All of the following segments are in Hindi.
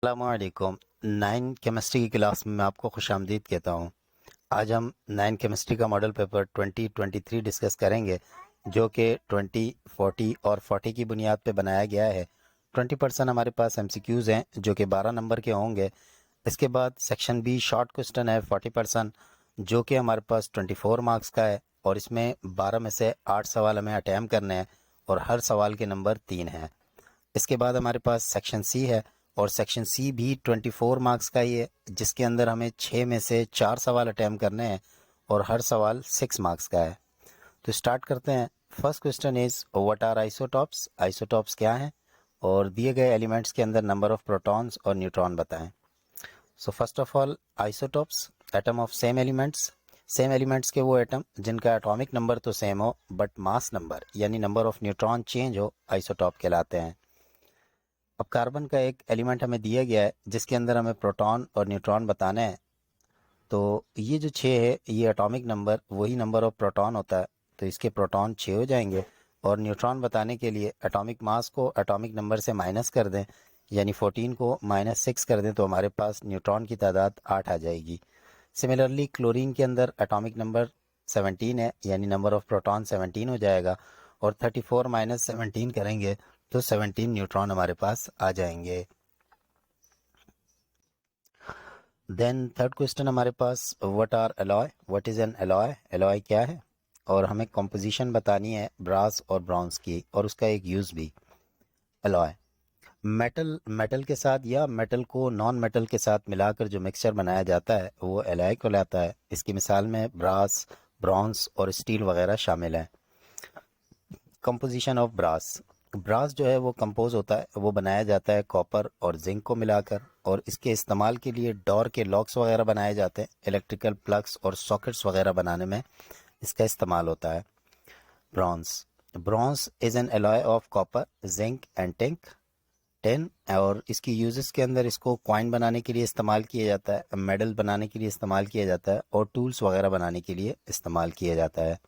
अस्सलामुअलैकुम। 9 केमिस्ट्री की क्लास में मैं आपको खुशामदीद कहता हूँ। आज हम 9 केमिस्ट्री का मॉडल पेपर 2023 डिस्कस करेंगे, जो कि 20, 40 और 40 की बुनियाद पे बनाया गया है। 20% हमारे पास एमसीक्यूज़ हैं जो कि 12 नंबर के होंगे। इसके बाद सेक्शन बी शॉर्ट क्वेश्चन है 40%, जो कि हमारे पास 24 मार्क्स का है और इसमें 12 में से 8 सवाल हमें अटैम्प्ट करने हैं और हर सवाल के नंबर 3 हैं। इसके बाद हमारे पास सेक्शन सी है और सेक्शन सी भी 24 मार्क्स का ही है, जिसके अंदर हमें 6 में से 4 सवाल अटैम्प्ट करने हैं और हर सवाल 6 मार्क्स का है। तो स्टार्ट करते हैं। First question is what are isotopes. Isotopes क्या हैं और दिए गए एलिमेंट्स के अंदर नंबर ऑफ प्रोटॉन्स और न्यूट्रॉन बताएं। So first of all, isotopes atom of same elements. Same elements के वो एटम जिनका एटॉमिक नंबर तो सेम हो बट मास नंबर यानी नंबर ऑफ न्यूट्रॉन चेंज हो, आइसोटॉप कहलाते हैं। अब कार्बन का एक एलिमेंट हमें दिया गया है जिसके अंदर हमें प्रोटॉन और न्यूट्रॉन बताने हैं। तो ये जो 6 है ये एटॉमिक नंबर वही नंबर ऑफ प्रोटॉन होता है, तो इसके प्रोटॉन 6 हो जाएंगे। और न्यूट्रॉन बताने के लिए एटॉमिक मास को एटॉमिक नंबर से माइनस कर दें, यानी 14 को -6 कर दें तो हमारे पास न्यूट्रॉन की तादाद 8 आ जाएगी। सिमिलरली क्लोरीन के अंदर एटॉमिक नंबर 17 है, यानी नंबर ऑफ प्रोटॉन 17 हो जाएगा और 34 -17 करेंगे तो 17 न्यूट्रॉन हमारे पास आ जाएंगे। देन थर्ड क्वेश्चन हमारे पास what are alloy. What is an alloy. Alloy क्या है और हमें कंपोजिशन बतानी है ब्रास और ब्रॉन्ज की और उसका एक यूज़ भी। एलॉय मेटल मेटल के साथ या मेटल को नॉन मेटल के साथ मिलाकर जो मिक्सचर बनाया जाता है वो एलॉय कहलाता है। इसकी मिसाल में ब्रास, ब्रॉन्ज और स्टील वगैरह शामिल हैं। Composition of brass. ब्रास जो है वो कंपोज होता है, वो बनाया जाता है कॉपर और जिंक को मिलाकर और इसके इस्तेमाल के लिए डोर के लॉक्स वगैरह बनाए जाते हैं। इलेक्ट्रिकल प्लग्स और सॉकेट्स वगैरह बनाने में इसका इस्तेमाल होता है। Bronze. Bronze is an alloy of copper, zinc and tin और इसकी यूजेस के अंदर इसको कॉइन बनाने के लिए इस्तेमाल किया जाता है, मेडल बनाने के लिए इस्तेमाल किया जाता है और टूल्स वगैरह बनाने के लिए इस्तेमाल किया जाता है।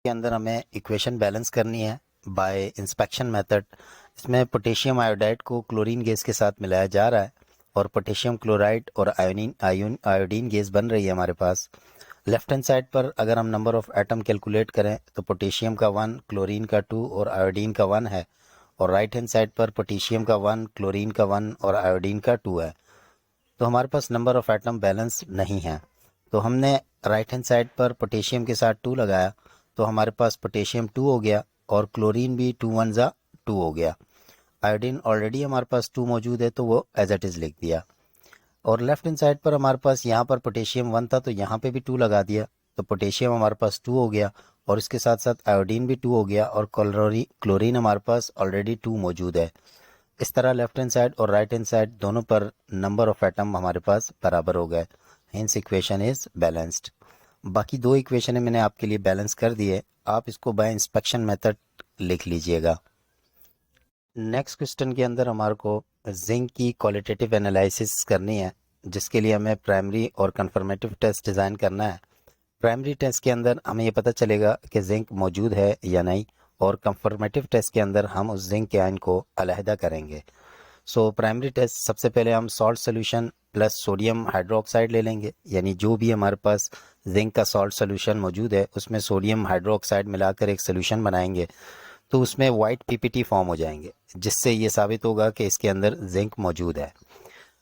के अंदर हमें इक्वेशन बैलेंस करनी है बाय इंस्पेक्शन मेथड। इसमें पोटेशियम आयोडाइड को क्लोरीन गैस के साथ मिलाया जा रहा है और पोटेशियम क्लोराइड और आयोडीन गैस बन रही है हमारे पास। लेफ्ट हैंड साइड पर अगर हम नंबर ऑफ एटम कैलकुलेट करें तो पोटेशियम का 1, क्लोरीन का 2 और आयोडीन का 1 है और राइट हैंड साइड पर पोटेशियम का 1, क्लोरीन का 1 और आयोडीन का 2 है। तो हमारे पास नंबर ऑफ एटम बैलेंस नहीं है, तो हमने राइट हैंड साइड पर पोटेशियम के साथ 2 लगाया तो हमारे पास पोटेशियम 2 हो गया और क्लोरीन भी 2 1 जा 2 हो गया। आयोडीन ऑलरेडी हमारे पास 2 मौजूद है तो वो एज इट इज़ लिख दिया। और लेफ्ट हैंड साइड पर हमारे पास यहाँ पर पोटेशियम 1 था तो यहाँ पे भी 2 लगा दिया, तो पोटेशियम हमारे पास 2 हो गया और इसके साथ साथ आयोडीन भी 2 हो गया और क्लोरीन हमारे पास ऑलरेडी 2 मौजूद है। इस तरह लेफ्ट हैंड साइड और राइट हैंड साइड दोनों पर नंबर ऑफ एटम हमारे पास बराबर हो गए। Hence equation is balanced. बाकी 2 इक्वेशन मैंने आपके लिए बैलेंस कर दिए, आप इसको बाय इंस्पेक्शन मेथड लिख लीजिएगा। नेक्स्ट क्वेश्चन के अंदर हमारे को जिंक की क्वालिटेटिव एनालिसिस करनी है, जिसके लिए हमें प्राइमरी और कंफर्मेटिव टेस्ट डिज़ाइन करना है। प्राइमरी टेस्ट के अंदर हमें ये पता चलेगा कि जिंक मौजूद है या नहीं और कंफर्मेटिव टेस्ट के अंदर हम उस जिंक के आयन को अलहदा करेंगे। सो प्राइमरी टेस्ट सबसे पहले हम salt solution plus sodium hydroxide ले लेंगे, यानी जो भी हमारे पास जिंक का सॉल्ट सोल्यूशन मौजूद है उसमें सोडियम हाइड्रोक्साइड मिलाकर एक सोल्यूशन बनाएंगे तो उसमें वाइट पीपीटी फॉर्म हो जाएंगे, जिससे ये साबित होगा कि इसके अंदर जिंक मौजूद है।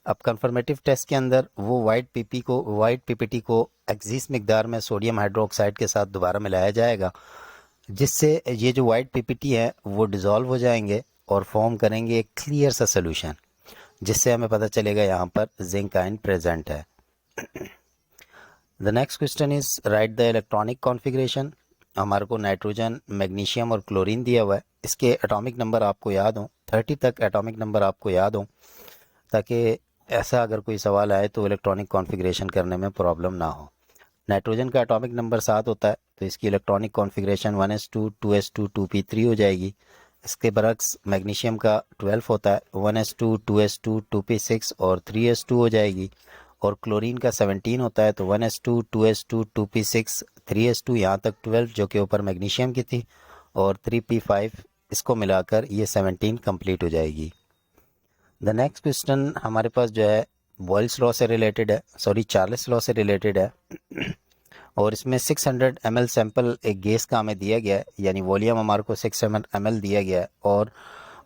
अब कंफर्मेटिव टेस्ट के अंदर वो वाइट पीपीटी को एक्सिस मिकदार में सोडियम हाइड्रोक्साइड के साथ दोबारा मिलाया जाएगा, जिससे ये जो वाइट पीपीटी है वो डिज़ोल्व हो जाएंगे और फॉर्म करेंगे एक क्लियर सा सोल्यूशन, जिससे हमें पता चलेगा यहाँ पर जिंक आयन प्रेजेंट है। The next question is right the electronic configuration. हमारे को नाइट्रोजन, मैग्नीशियम और क्लोरीन दिया हुआ है, इसके एटॉमिक नंबर आपको याद हो, 30 तक एटॉमिक नंबर आपको याद हो, ताकि ऐसा अगर कोई सवाल आए तो इलेक्ट्रॉनिक कॉन्फ़िगरेशन करने में प्रॉब्लम ना हो। नाइट्रोजन का एटॉमिक नंबर 7 होता है तो इसकी electronic configuration 1s2 2s2 2p3 हो जाएगी। इसके बरक्स मैग्नीशियम का 12 होता है, 1s2 2s2 2p6 और 3s2 हो जाएगी। और क्लोरीन का 17 होता है तो 1s2 2s2 2p6 3s2 यहाँ तक 12 जो कि ऊपर मैग्नीशियम की थी और 3p5, इसको मिलाकर ये 17 कंप्लीट हो जाएगी। द नेक्स्ट क्वेश्चन हमारे पास जो है बॉयल्स लॉ से रिलेटेड है, सॉरी चार्ल्स लॉ से रिलेटेड है। और इसमें 600 ml सैंपल एक गैस का हमें दिया गया है, यानी वॉल्यूम हमारे को 600 ml दिया गया है और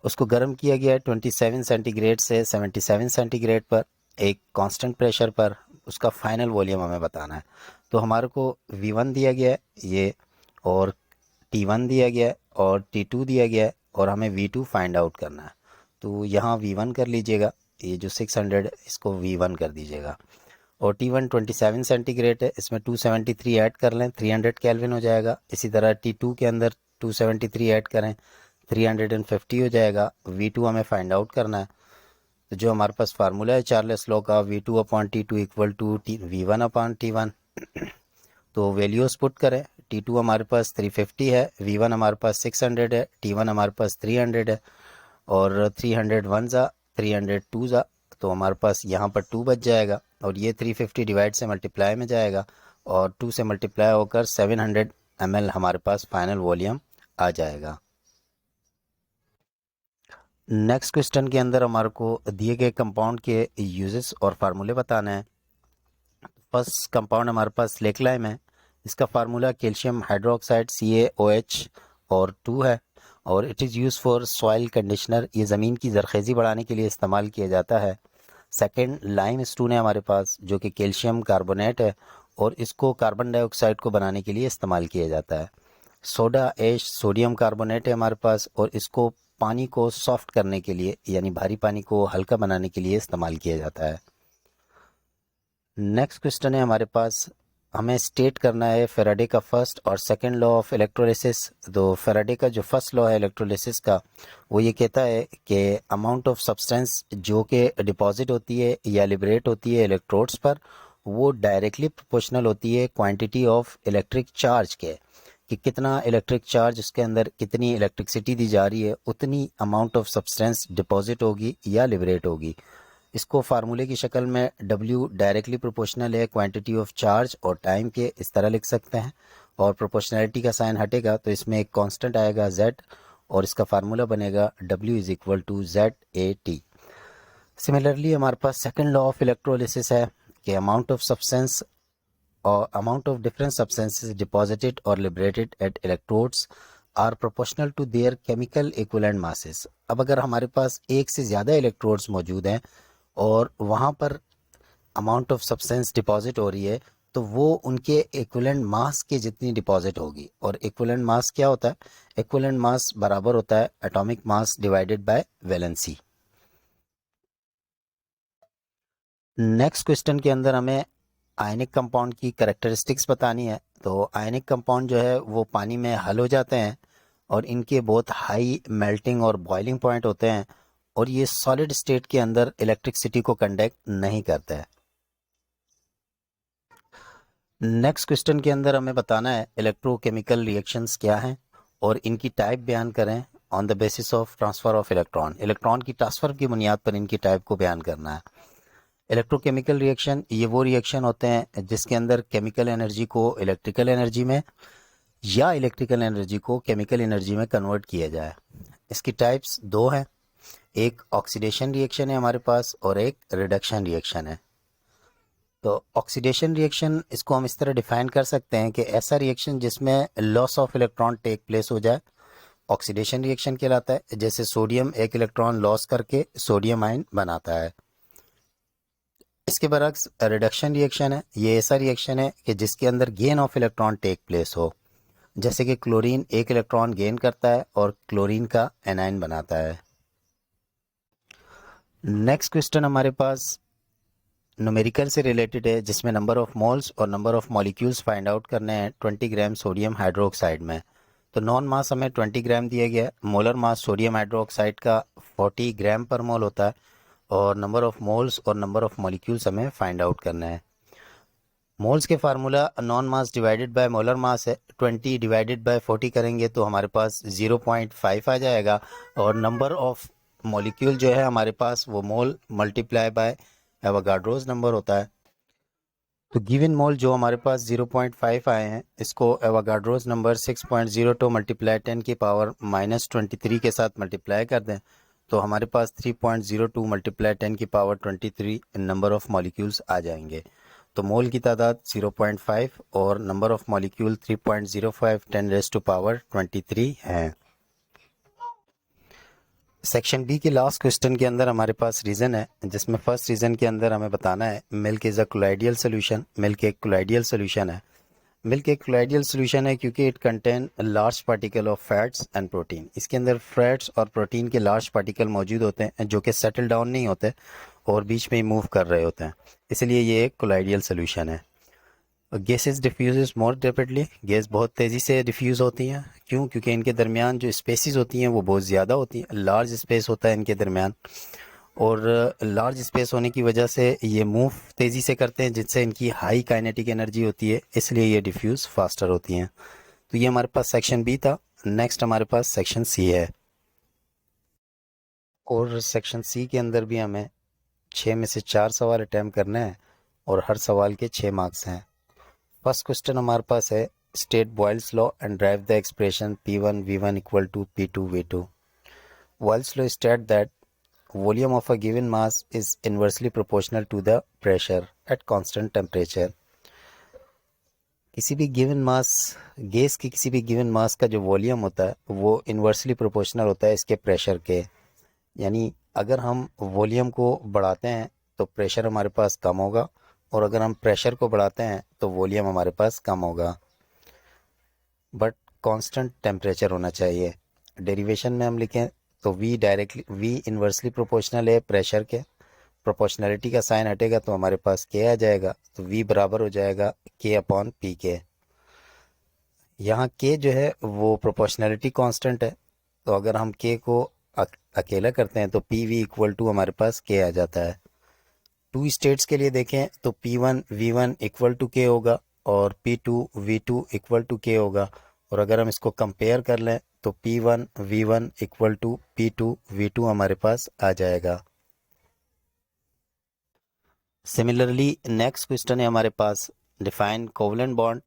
उसको गर्म किया गया है 27 सेंटीग्रेड से 77 सेंटीग्रेड पर एक कांस्टेंट प्रेशर पर। उसका फाइनल वॉल्यूम हमें बताना है। तो हमारे को V1 दिया गया है ये, और T1 दिया गया है और T2 दिया गया है, और हमें V2 फाइंड आउट करना है। तो यहाँ V1 कर लीजिएगा, ये जो 600 इसको V1 कर दीजिएगा। और T1 27 सेंटीग्रेड है, इसमें 273 ऐड कर लें, 300 केल्विन हो जाएगा। इसी तरह T2 के अंदर 273 ऐड करें, 350 हो जाएगा। V2 हमें फाइंड आउट करना है। तो जो हमारे पास फार्मूला है चार्ल्स लॉ का, V2 upon T2 equal to V1 upon T1। तो वैल्यूज पुट करें। T2 हमारे पास 350 है, V1 हमारे पास 600 है, T1 हमारे पास 300 है, और 300 वन ज़ा 300 टू ज़ा, तो हमारे पास यहाँ पर 2 बच जाएगा। और ये 350 डिवाइड से मल्टीप्लाई में जाएगा और 2 से मल्टीप्लाई होकर 700 ml हमारे पास फाइनल वॉल्यूम आ जाएगा। नेक्स्ट क्वेश्चन के अंदर हमारे को दिए गए कंपाउंड के यूजेस और फार्मूले बताना है। फर्स्ट कंपाउंड हमारे पास स्लेक लाइम है। इसका फार्मूला कैल्शियम हाइड्रोक्साइड CaOH और 2 है, और it is use for soil conditioner. ये ज़मीन की ज़रखेज़ी बढ़ाने के लिए इस्तेमाल किया जाता है। सेकंड लाइम स्टोन है हमारे पास, जो कि कैल्शियम कार्बोनेट है, और इसको कार्बन डाइऑक्साइड को बनाने के लिए इस्तेमाल किया जाता है। सोडा ऐश सोडियम कार्बोनेट है हमारे पास, और इसको पानी को सॉफ्ट करने के लिए, यानी भारी पानी को हल्का बनाने के लिए इस्तेमाल किया जाता है। नेक्स्ट क्वेश्चन है हमारे पास, हमें स्टेट करना है फेराडे का फर्स्ट और सेकंड लॉ ऑफ इलेक्ट्रोलिसिस। तो फेराडे का जो फर्स्ट लॉ है इलेक्ट्रोलिसिस का, वो ये कहता है कि अमाउंट ऑफ सब्सटेंस जो कि डिपॉजिट होती है या लिबरेट होती है इलेक्ट्रोड्स पर, वो डायरेक्टली प्रोपोर्शनल होती है क्वांटिटी ऑफ इलेक्ट्रिक चार्ज के, कि कितना इलेक्ट्रिक चार्ज उसके अंदर, कितनी इलेक्ट्रिसिटी दी जा रही है, उतनी अमाउंट ऑफ सब्सटेंस डिपॉजिट होगी या लिबरेट होगी। इसको फार्मूले की शक्ल में W डायरेक्टली प्रोपोर्शनल है क्वांटिटी ऑफ चार्ज और टाइम के, इस तरह लिख सकते हैं। और प्रोपोर्शनैलिटी का साइन हटेगा तो इसमें एक कांस्टेंट आएगा Z, और इसका फार्मूला बनेगा W is equal to ZAT। Similarly हमारे पास सेकंड लॉ ऑफ इलेक्ट्रोलिसिस है कि अमाउंट ऑफ सब्सटेंस और amount of different substances deposited और liberated at electrodes are proportional to their chemical equivalent masses. अब अगर हमारे पास एक से ज़्यादा इलेक्ट्रोड्स मौजूद हैं और वहाँ पर अमाउंट ऑफ सब्सटेंस डिपॉजिट हो रही है, तो वो उनके इक्विवेलेंट मास के जितनी डिपॉजिट होगी। और इक्विवेलेंट मास क्या होता है? इक्विवेलेंट मास बराबर होता है atomic mass divided by valency. Next question के अंदर हमें आयनिक कंपाउंड की कैरेक्टरिस्टिक्स बतानी है। तो आयनिक कंपाउंड जो है वो पानी में हल हो जाते हैं, और इनके बहुत हाई मेल्टिंग और बॉइलिंग पॉइंट होते हैं, और ये सॉलिड स्टेट के अंदर इलेक्ट्रिसिटी को कंडक्ट नहीं करता है। नेक्स्ट क्वेश्चन के अंदर हमें बताना है इलेक्ट्रोकेमिकल रिएक्शंस क्या हैं और इनकी टाइप बयान करें on the basis of transfer of electron. Electron की ट्रांसफर की बुनियाद पर इनकी टाइप को बयान करना है। इलेक्ट्रोकेमिकल रिएक्शन ये वो रिएक्शन होते हैं जिसके अंदर केमिकल एनर्जी को इलेक्ट्रिकल एनर्जी में या इलेक्ट्रिकल एनर्जी को केमिकल एनर्जी में कन्वर्ट किया जाए। इसकी टाइप्स दो हैं, एक ऑक्सीडेशन रिएक्शन है हमारे पास और एक रिडक्शन रिएक्शन है। तो ऑक्सीडेशन रिएक्शन इसको हम इस तरह डिफाइन कर सकते हैं कि ऐसा रिएक्शन जिसमें loss of electron take place हो जाए, ऑक्सीडेशन रिएक्शन कहलाता है। जैसे सोडियम एक इलेक्ट्रॉन लॉस करके सोडियम आयन बनाता है। इसके बरक्स रिडक्शन रिएक्शन है, ये ऐसा रिएक्शन है कि जिसके अंदर gain of electron take place हो। जैसे कि क्लोरीन एक इलेक्ट्रॉन गेन करता है और क्लोरीन का एनाइन बनाता है। नेक्स्ट क्वेश्चन हमारे पास न्यूमेरिकल से रिलेटेड है, जिसमें नंबर ऑफ मोल्स और number of molecules find out करने हैं 20 ग्राम सोडियम हाइड्रोक्साइड में। तो नॉन मास हमें 20 ग्राम दिया गया है। मोलर मास सोडियम हाइड्रोक्साइड का 40 ग्राम पर मोल होता है, और नंबर ऑफ मोल्स और नंबर ऑफ मॉलिक्यूल्स हमें फाइंड आउट करना है। मोल्स के formula non mass divided by molar mass है। 20 डिवाइडेड बाय 40 करेंगे तो हमारे पास 0.5 आ जाएगा, और नंबर ऑफ मॉलिक्यूल जो है हमारे पास वो मोल मल्टीप्लाई बाय एवोगाड्रोस नंबर होता है। तो गिवन मोल जो हमारे पास 0.5 आए हैं, इसको एवोगाड्रोस नंबर 6.02 मल्टीप्लाई 10 की पावर -23 के साथ मल्टीप्लाई कर दें तो हमारे पास 3.02 मल्टीप्लाई 10 की पावर 23 नंबर ऑफ मॉलिक्यूल्स आ जाएंगे। तो मोल की तादाद 0.5 और number of molecule 3.05 10 raise to power 23 है। सेक्शन बी के लास्ट क्वेश्चन के अंदर हमारे पास रीज़न है, जिसमें फर्स्ट रीज़न के अंदर हमें बताना है milk is a colloidal solution. Milk एक कोलाइडियल सोल्यूशन है। मिल्क एक कोलाइडियल सोल्यूशन है क्योंकि it contain large particle of fats and protein. इसके अंदर फैट्स और प्रोटीन के लार्ज पार्टिकल मौजूद होते हैं जो कि सेटल डाउन नहीं होते और बीच में ही मूव कर रहे होते हैं, इसलिए ये एक कोलाइडियल सोल्यूशन है। गैसेस डिफ्यूज़ मोर रैपिडली। गैस बहुत तेज़ी से डिफ्यूज़ होती हैं। क्यों? क्योंकि इनके दरमियान जो स्पेसिस होती हैं वो बहुत ज़्यादा होती हैं, लार्ज स्पेस होता है इनके दरमियान, और लार्ज स्पेस होने की वजह से ये मूव तेज़ी से करते हैं, जिससे इनकी हाई काइनेटिक एनर्जी होती है, इसलिए ये डिफ्यूज़ फास्टर होती हैं। तो ये हमारे पास सेक्शन बी था। नेक्स्ट हमारे पास सेक्शन सी है, और सेक्शन सी के अंदर भी हमें 6 में से 4 सवाल अटैम्प्ट करने हैं और हर सवाल के 6 मार्क्स हैं। फर्स्ट क्वेश्चन हमारे पास है state Boyle's law and drive the expression P1 V1 equal to P2 V2। Boyle's law state that volume of a given mass is inversely proportional to the pressure at constant temperature। किसी भी गिवन मास, गैस की किसी भी गिवन मास का जो वॉल्यूम होता है वो इन्वर्सली प्रोपोर्शनल होता है इसके प्रेशर के। यानी अगर हम वॉल्यूम को बढ़ाते हैं तो प्रेशर हमारे पास कम होगा, और अगर हम प्रेशर को बढ़ाते हैं तो वॉल्यूम हमारे पास कम होगा, बट कांस्टेंट टेम्परेचर होना चाहिए। डेरिवेशन में हम लिखें तो V इन्वर्सली प्रोपोर्शनल है प्रेशर के। प्रोपोर्शनलिटी का साइन हटेगा तो हमारे पास K आ जाएगा, तो V बराबर हो जाएगा K अपॉन P के। यहाँ K जो है वो प्रोपोर्शनलिटी कांस्टेंट है, तो अगर हम K को अकेला करते हैं तो PV इक्वल टू हमारे पास K आ जाता है। 2 स्टेट्स के लिए देखें तो P1 V1 equal to K होगा और P2 V2 equal to K होगा, और अगर हम इसको कंपेयर कर लें तो P1 V1 equal to P2 V2 हमारे पास आ जाएगा। सिमिलरली नेक्स्ट क्वेश्चन है हमारे पास define covalent bond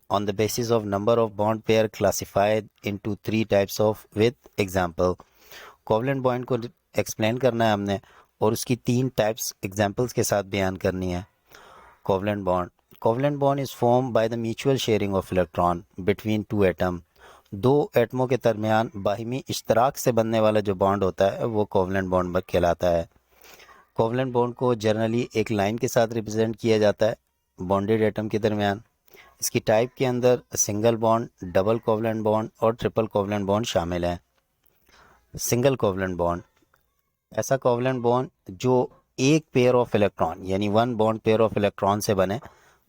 on the basis of number of bond pair classified into 3 types of with example. Covalent bond को एक्सप्लेन करना है हमने और उसकी 3 टाइप्स एग्जांपल्स के साथ बयान करनी है। Covalent bond is form by the mutual sharing of electron between 2 atom. 2 एटमों के दरमियान बाहिमी इश्तराक से बनने वाला जो बॉन्ड होता है वो कोवलेंट बॉन्ड कहलाता है। कोवलेंट बॉन्ड को जनरली एक लाइन के साथ रिप्रेजेंट किया जाता है बॉन्डेड एटम के दरमियान। इसकी टाइप के अंदर single bond, double covalent bond और ट्रिपल कोवलेंट बॉन्ड शामिल है। सिंगल कोवलेंट बॉन्ड ऐसा कोवलेंट बॉन्ड जो एक पेयर ऑफ इलेक्ट्रॉन यानी 1 बॉन्ड पेयर ऑफ इलेक्ट्रॉन से बने,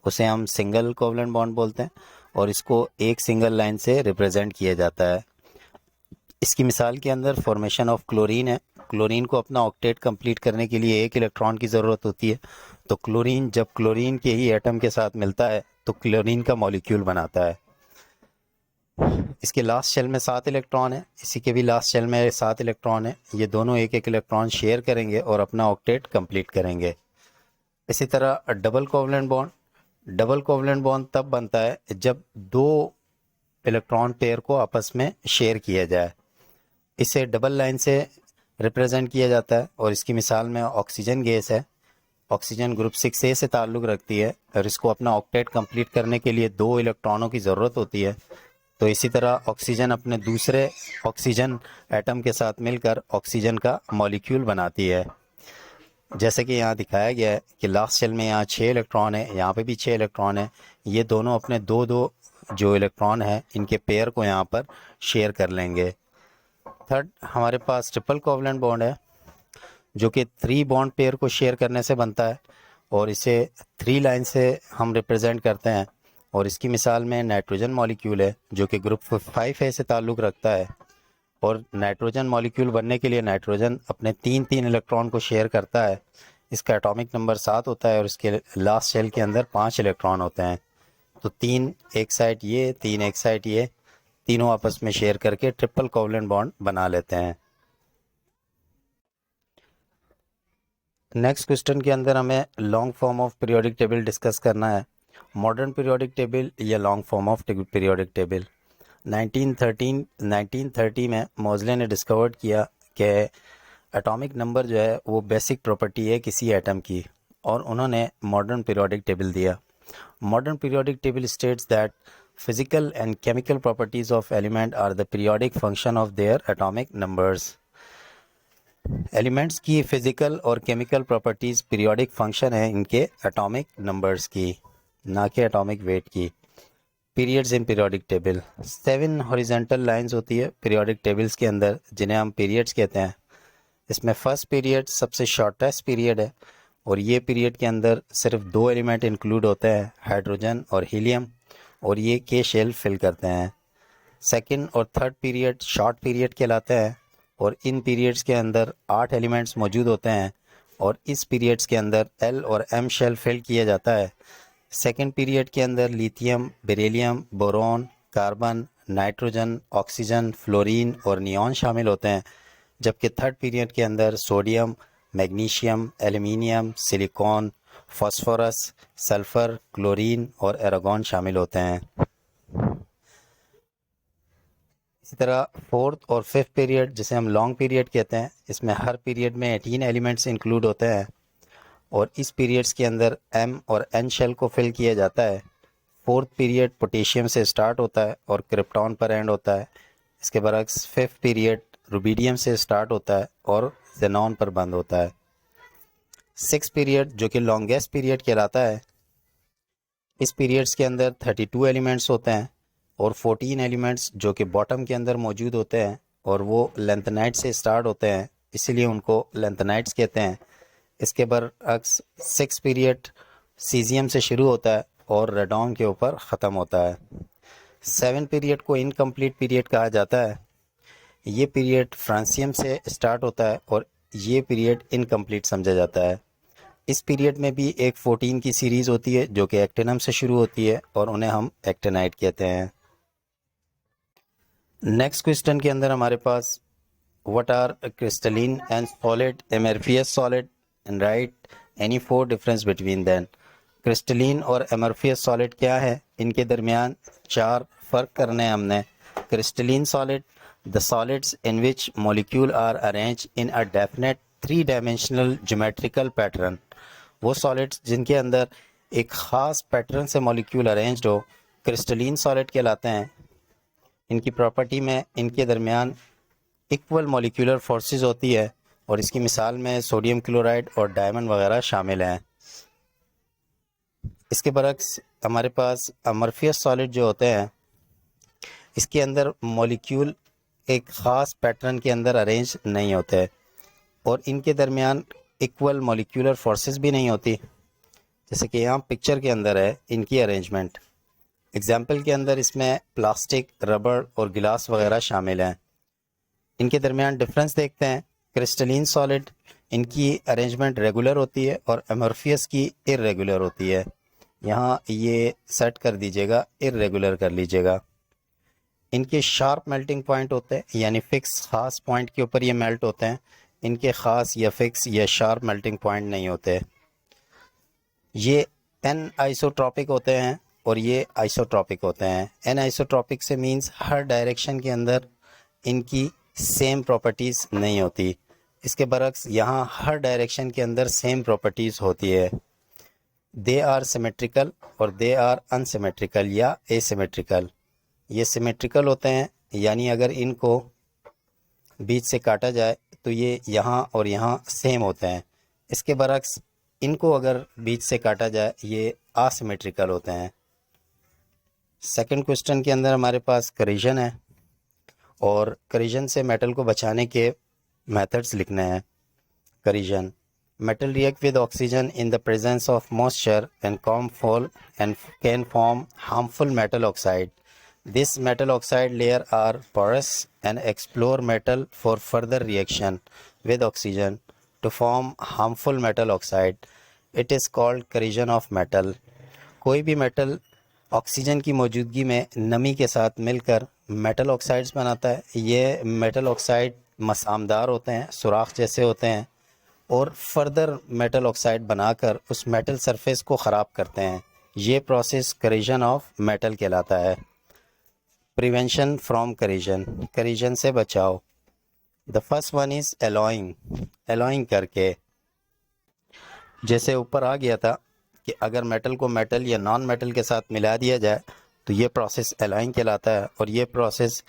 उसे हम सिंगल कोवलेंट बॉन्ड बोलते हैं, और इसको एक सिंगल लाइन से रिप्रेजेंट किया जाता है। इसकी मिसाल के अंदर फॉर्मेशन ऑफ क्लोरीन है। क्लोरीन को अपना ऑक्टेट कंप्लीट करने के लिए एक इलेक्ट्रॉन की ज़रूरत होती है, तो क्लोरीन जब क्लोरीन के ही एटम के साथ मिलता है तो क्लोरीन का मॉलिक्यूल बनाता है। इसके लास्ट शेल में 7 इलेक्ट्रॉन है, इसी के भी लास्ट शेल में 7 इलेक्ट्रॉन है। ये दोनों एक एक इलेक्ट्रॉन शेयर करेंगे और अपना ऑक्टेट कंप्लीट करेंगे। इसी तरह डबल कोवलेंट बॉन्ड तब बनता है जब 2 इलेक्ट्रॉन पेयर को आपस में शेयर किया जाए। इसे डबल लाइन से रिप्रेजेंट किया जाता है, और इसकी मिसाल में ऑक्सीजन गैस है। ऑक्सीजन ग्रुप 6A से ताल्लुक़ रखती है और इसको अपना ऑक्टेट कंप्लीट करने के लिए 2 इलेक्ट्रॉनों की ज़रूरत होती है। तो इसी तरह ऑक्सीजन अपने दूसरे ऑक्सीजन एटम के साथ मिलकर ऑक्सीजन का मॉलिक्यूल बनाती है। जैसे कि यहाँ दिखाया गया है कि लास्ट शेल में यहाँ 6 इलेक्ट्रॉन है, यहाँ पे भी 6 इलेक्ट्रॉन है। ये दोनों अपने 2 जो इलेक्ट्रॉन है इनके पेयर को यहाँ पर शेयर कर लेंगे। थर्ड हमारे पास ट्रिपल कोवलेंट बॉन्ड है जो कि 3 बॉन्ड पेयर को शेयर करने से बनता है, और इसे 3 लाइन से हम रिप्रेजेंट करते हैं। और इसकी मिसाल में नाइट्रोजन मॉलिक्यूल है जो कि ग्रुप 5A से ताल्लुक़ रखता है, और नाइट्रोजन मॉलिक्यूल बनने के लिए नाइट्रोजन अपने 3 इलेक्ट्रॉन को शेयर करता है। इसका एटॉमिक नंबर 7 होता है और इसके लास्ट शेल के अंदर 5 इलेक्ट्रॉन होते हैं। तो 3 एक साइड ये, 3 एक साइड ये, तीनों आपस में शेयर करके ट्रिपल कोवलेंट बॉन्ड बना लेते हैं। नेक्स्ट क्वेश्चन के अंदर हमें long form of periodic table discuss करना है। मॉडर्न पीरियोडिक टेबल या long form of periodic table 1930 में मोज़ले ने डिस्कवर्ड किया कि एटॉमिक नंबर जो है वो बेसिक प्रॉपर्टी है किसी एटम की, और उन्होंने मॉडर्न पीरियोडिक टेबल दिया। Modern periodic table states that physical and chemical properties of element are the periodic function of their atomic numbers. Elements की फिजिकल और केमिकल प्रॉपर्टीज पीरियोडिक फंक्शन है इनके एटॉमिक नंबर्स की, ना कि एटॉमिक वेट की। Periods in periodic table, 7 horizontal lines होती है पीरियोडिक टेबल्स के अंदर, जिन्हें हम पीरियड्स कहते हैं। इसमें फर्स्ट पीरियड सबसे शॉर्टेस्ट पीरियड है, और ये पीरियड के अंदर सिर्फ 2 एलिमेंट इंक्लूड होते हैं, हाइड्रोजन और हीलियम, और ये के शेल फिल करते हैं। सेकंड और थर्ड पीरियड शॉर्ट पीरियड कहलाते हैं, और इन पीरियड्स के अंदर 8 एलिमेंट्स मौजूद होते हैं, और इस पीरियड्स के अंदर एल और एम शेल फिल किया जाता है। सेकेंड पीरियड के अंदर lithium, beryllium, boron, carbon, nitrogen, oxygen, fluorine और नियॉन शामिल होते हैं, जबकि थर्ड पीरियड के अंदर sodium, magnesium, aluminium, silicon, phosphorus, sulphur, chlorine और एरागॉन शामिल होते हैं। इसी तरह फोर्थ और फिफ्थ पीरियड, जिसे हम लॉन्ग पीरियड कहते हैं, इसमें हर पीरियड में 18 एलिमेंट्स इंक्लूड होते हैं, और इस पीरियड्स के अंदर एम और एन शेल को फिल किया जाता है। फोर्थ पीरियड पोटेशियम से स्टार्ट होता है और क्रिप्टॉन पर एंड होता है। इसके बरक्स फिफ्थ पीरियड रुबीडियम से स्टार्ट होता है और जेनॉन पर बंद होता है। सिक्स पीरियड, जो कि लॉन्गेस्ट पीरियड कहलाता है, इस पीरियड्स के अंदर 32 एलिमेंट्स होते हैं, और 14 एलिमेंट्स जो कि बॉटम के अंदर मौजूद होते हैं, और वो लेंथेनाइट से स्टार्ट होते हैं, इसीलिए उनको लेंथेनाइट्स कहते हैं। इसके बरअक्स सिक्स पीरियड सीजियम से शुरू होता है और रेडॉन के ऊपर ख़त्म होता है। सेवन पीरियड को इनकम्प्लीट पीरियड कहा जाता है। ये पीरियड फ्रांसियम से स्टार्ट होता है और ये पीरियड इनकम्प्लीट समझा जाता है। इस पीरियड में भी एक 14 की सीरीज़ होती है जो कि एक्टिनम से शुरू होती है, और उन्हें हम एक्टिनाइट कहते हैं। नेक्स्ट क्वेश्चन के अंदर हमारे पास what are crystalline and solid amorphous solid and write any 4 difference between them. Crystalline और एमरफियस सॉलिड क्या है, इनके दरमियान 4 फ़र्क करने हैं हमने। Crystalline solid, the solids in which molecule are arrange in a definite 3 dimensional geometrical pattern. वो सॉलिड्स जिनके अंदर एक ख़ास पैटर्न से मॉलिक्यूल अरेंज्ड हो, क्रिस्टलिन सॉलिड कहलाते हैं। इनकी प्रॉपर्टी में इनके दरमियान इक्वल मॉलिक्यूलर फोर्सेस होती है, और इसकी मिसाल में सोडियम क्लोराइड और डायमंड वगैरह शामिल हैं। इसके बरक्स हमारे पास अमरफियस सॉलिड जो होते हैं, इसके अंदर मॉलिक्यूल एक ख़ास पैटर्न के अंदर अरेंज नहीं होते, और इनके दरमियान इक्वल मॉलिक्यूलर फोर्सेस भी नहीं होती। जैसे कि यहाँ पिक्चर के अंदर है इनकी अरेंजमेंट। एग्जाम्पल के अंदर इसमें प्लास्टिक, रबर और गिलास वगैरह शामिल हैं। इनके दरमियान डिफरेंस देखते हैं। क्रिस्टलिन सॉलिड, इनकी अरेंजमेंट रेगुलर होती है और अमरफियस की इर्रेगुलर होती है। यहाँ ये सेट कर दीजिएगा, इर्रेगुलर कर लीजिएगा। इनके शार्प मेल्टिंग पॉइंट होते हैं, यानी फिक्स ख़ास पॉइंट के ऊपर ये मेल्ट होते हैं। इनके ख़ास या फिक्स या शार्प मेल्टिंग पॉइंट नहीं होते। ये एन आइसोट्रॉपिक होते हैं और ये आइसोट्रॉपिक होते हैं। एन आइसोट्रॉपिक से मीन्स हर डायरेक्शन के अंदर इनकी सेम प्रॉपर्टीज़ नहीं होती। इसके बरक्स यहाँ हर डायरेक्शन के अंदर सेम प्रॉपर्टीज़ होती है। दे आर सिमेट्रिकल और दे आर अनसिमेट्रिकल या एसिमेट्रिकल। ये सिमेट्रिकल होते हैं, यानी अगर इनको बीच से काटा जाए तो ये यहाँ और यहाँ सेम होते हैं। इसके बरक्स इनको अगर बीच से काटा जाए ये आसिमेट्रिकल होते हैं। सेकंड क्वेश्चन के अंदर हमारे पास करीजन है, और करीजन से मेटल को बचाने के मेथड्स लिखने हैं। करीजन, metal react with oxygen in the presence of moisture and can form harmful metal oxide. This metal oxide layer are porous and explore metal for further reaction with oxygen to form harmful metal oxide. It is called corrosion of metal. कोई भी मेटल ऑक्सीजन की मौजूदगी में नमी के साथ मिलकर मेटल ऑक्साइड्स बनाता है। ये मेटल ऑक्साइड मसामदार होते हैं, सुराख जैसे होते हैं, और फर्दर मेटल ऑक्साइड बनाकर उस मेटल सरफेस को ख़राब करते हैं। ये प्रोसेस करीजन ऑफ मेटल कहलाता है। प्रिवेंशन फ्रॉम करीजन, करीजन से बचाओ। The first one is alloying. Alloying करके, जैसे ऊपर आ गया था कि अगर मेटल को मेटल या नॉन मेटल के साथ मिला दिया जाए तो ये प्रोसेस एलॉइंग कहलाता है, और ये प्रोसेस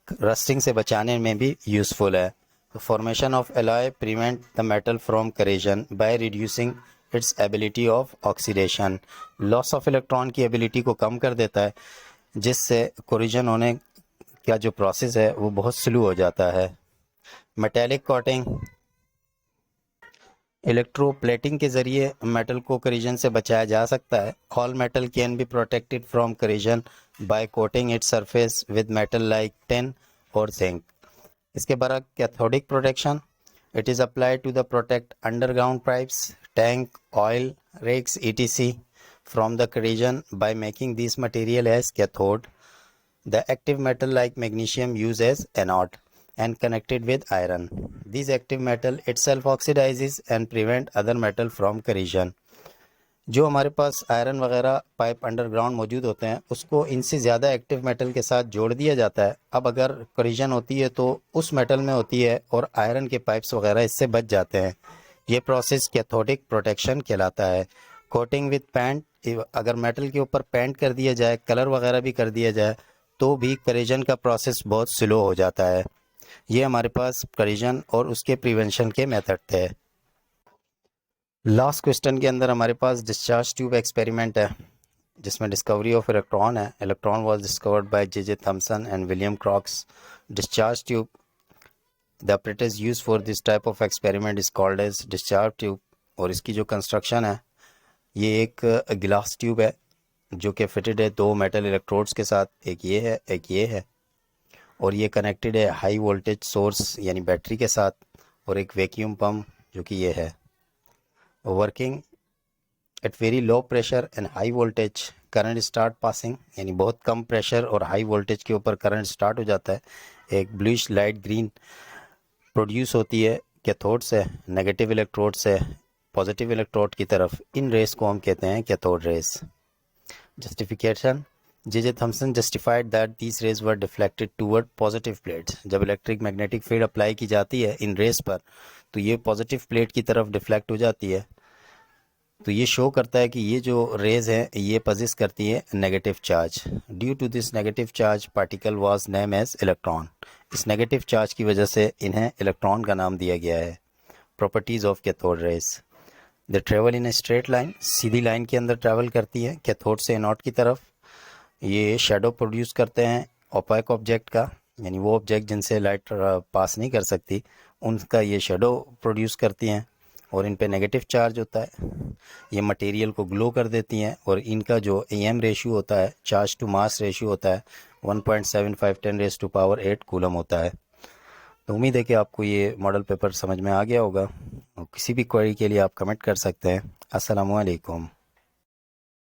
रस्टिंग से बचाने में भी यूज़फुल है। Formation of alloy prevent the metal from corrosion by reducing its ability of oxidation. Loss of electron की एबिलिटी को कम कर देता है, जिससे कोरिजन होने का जो प्रोसेस है वो बहुत स्लो हो जाता है। मेटेलिक कोटिंग, इलेक्ट्रोप्लेटिंग के ज़रिए मेटल को करीजन से बचाया जा सकता है। All metal can be protected from corrosion by coating its surface with metal like tin और जिंक। इसके बाद cathodic protection, it is applied to the protect underground pipes, tank, oil rigs etc from the corrosion by making these material as cathode. The active metal like magnesium used as anode and connected with iron. This active metal itself oxidizes and prevent other metal from corrosion. जो हमारे पास आयरन वगैरह पाइप अंडरग्राउंड मौजूद होते हैं उसको इनसे ज़्यादा एक्टिव मेटल के साथ जोड़ दिया जाता है। अब अगर करीजन होती है तो उस मेटल में होती है और आयरन के पाइप्स वगैरह इससे बच जाते हैं। ये प्रोसेस कैथोडिक प्रोटेक्शन कहलाता है। कोटिंग विद पेंट, अगर मेटल के ऊपर पेंट कर दिया जाए, कलर वगैरह भी कर दिया जाए तो भी करीजन का प्रोसेस बहुत स्लो हो जाता है। ये हमारे पास करीजन और उसके प्रिवेंशन के मेथड थे। लास्ट क्वेश्चन के अंदर हमारे पास डिस्चार्ज ट्यूब एक्सपेरिमेंट है, जिसमें डिस्कवरी ऑफ इलेक्ट्रॉन है। Electron was discovered by J Thomson and William Crocs. Discharge tube, the apparatus used for this type of experiment is called as discharge tube। और इसकी जो कंस्ट्रक्शन है, ये एक गिलास ट्यूब है जो कि फिटेड है दो मेटल इलेक्ट्रोड्स के साथ, एक ये है एक ये है, और ये कनेक्टेड है हाई वोल्टेज सोर्स यानी बैटरी के साथ, और एक वैक्यूम पम्प जो कि ये है। Working at very low pressure and high voltage, current start passing, यानी बहुत कम प्रेशर और हाई वोल्टेज के ऊपर करंट स्टार्ट हो जाता है। एक ब्लूइश लाइट ग्रीन प्रोड्यूस होती है कैथोड से, नेगेटिव इलेक्ट्रोड से पॉजिटिव इलेक्ट्रोड की तरफ। इन रेस को हम कहते हैं cathode rays. Justification, J Thomson justified that these raise were deflected toward positive plates. जब इलेक्ट्रिक मैग्नेटिक फील्ड अप्लाई की जाती है इन रेस पर तो ये पॉजिटिव प्लेट की तरफ डिफ्लेक्ट हो जाती है, तो ये शो करता है कि ये जो रेज हैं ये पजेस करती है negative charge. Due to this negative charge particle was name as electron. इस नेगेटिव चार्ज की वजह से इन्हें इलेक्ट्रॉन का नाम दिया गया है। Properties of cathode rays, they travel in a straight line, Sidhi line के अंदर ट्रैवल करती है कैथोड से एनोड की तरफ। ये शेडो प्रोड्यूस करते हैं ओपेक ऑब्जेक्ट का, यानी वो ऑब्जेक्ट जिनसे लाइट पास नहीं कर सकती उनका ये शेडो प्रोड्यूस करती हैं, और इन पे नेगेटिव चार्ज होता है। ये मटेरियल को ग्लो कर देती हैं, और इनका जो एम रेशियो होता है, चार्ज टू मास रेशियो होता है 1.75 10⁸ कूलम होता है। तो उम्मीद है कि आपको ये मॉडल पेपर समझ में आ गया होगा, और किसी भी क्वेरी के लिए आप कमेंट कर सकते हैं। अस्सलामु अलैकुम।